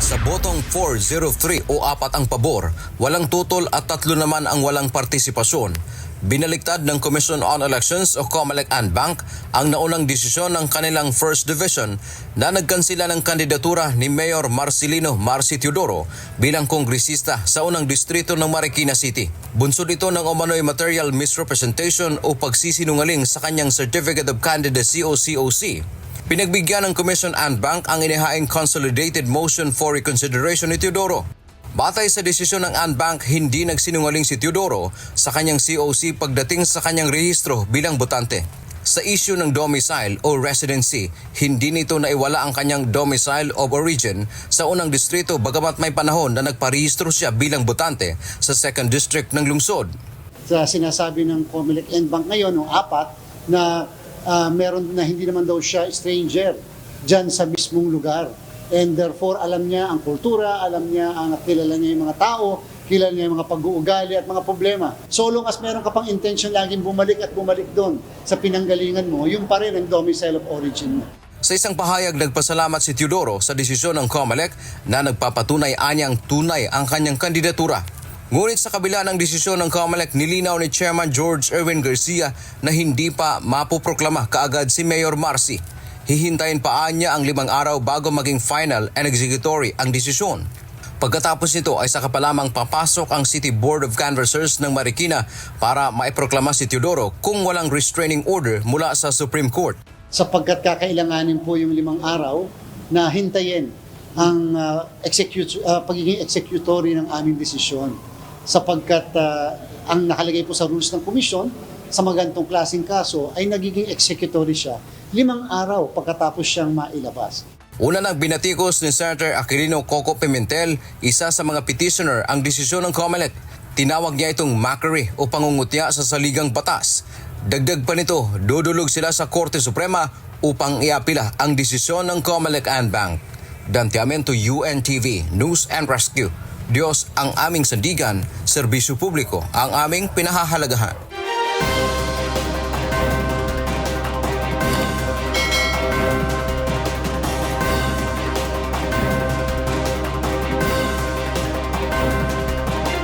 Sa botong 403 o 4 ang pabor, walang tutol at 3 naman ang walang partisipasyon. Binaliktad ng Commission on Elections o COMELEC and Bank ang naunang desisyon ng kanilang First Division na nagkansila ng kandidatura ni Mayor Marcelino Marci Teodoro bilang kongresista sa unang distrito ng Marikina City. Bunsod ito ng umano'y material misrepresentation o pagsisinungaling sa kanyang Certificate of Candidacy o COC. Pinagbigyan ng Commission and Bank ang inihaing Consolidated Motion for Reconsideration ni Teodoro. Batay sa desisyon ng Anbank, hindi nagsinungaling si Teodoro sa kanyang COC pagdating sa kanyang rehistro bilang botante. Sa issue ng domicile o residency, hindi nito naiwala ang kanyang domicile of origin sa unang distrito bagamat may panahon na nagparehistro siya bilang botante sa 2nd District ng lungsod. Sa sinasabi ng COMELEC and Bank ngayon, ng 4, na meron na hindi naman daw siya stranger dyan sa mismong lugar. And therefore, alam niya ang kultura, alam niya kilala niya yung mga tao, kilala niya yung mga pag-uugali at mga problema. So long as meron ka pang intention laging bumalik at bumalik doon sa pinanggalingan mo, yung pa rin ang domicile of origin mo. Sa isang pahayag, nagpasalamat si Teodoro sa desisyon ng COMELEC na nagpapatunay anyang tunay ang kanyang kandidatura. Ngunit sa kabila ng desisyon ng COMELEC, nilinaw ni Chairman George Erwin Garcia na hindi pa mapoproklama kaagad si Mayor Marci. Hihintayin pa niya ang 5 araw bago maging final and executory ang desisyon. Pagkatapos nito ay saka pa lamang papasok ang City Board of Canvassers ng Marikina para maiproklama si Teodoro kung walang restraining order mula sa Supreme Court. Sapagkat kakailanganin po yung 5 araw na hintayin ang pagiging executory ng aming desisyon. Sapagkat ang nakalagay po sa rules ng komisyon sa mga ganitong klaseng kaso ay nagiging executory siya 5 araw pagkatapos siyang mailabas. Una nang binatikos ni Senator Aquilino Coco Pimentel, isa sa mga petitioner, ang desisyon ng COMELEC. Tinawag niya itong mockery o pangungutya sa saligang batas. Dagdag pa nito, dudulog sila sa Korte Suprema upang iapila ang desisyon ng COMELEC and Bank. Dantiamento, UNTV, News and Rescue. Diyos ang aming sandigan, serbisyo publiko ang aming pinahahalagahan.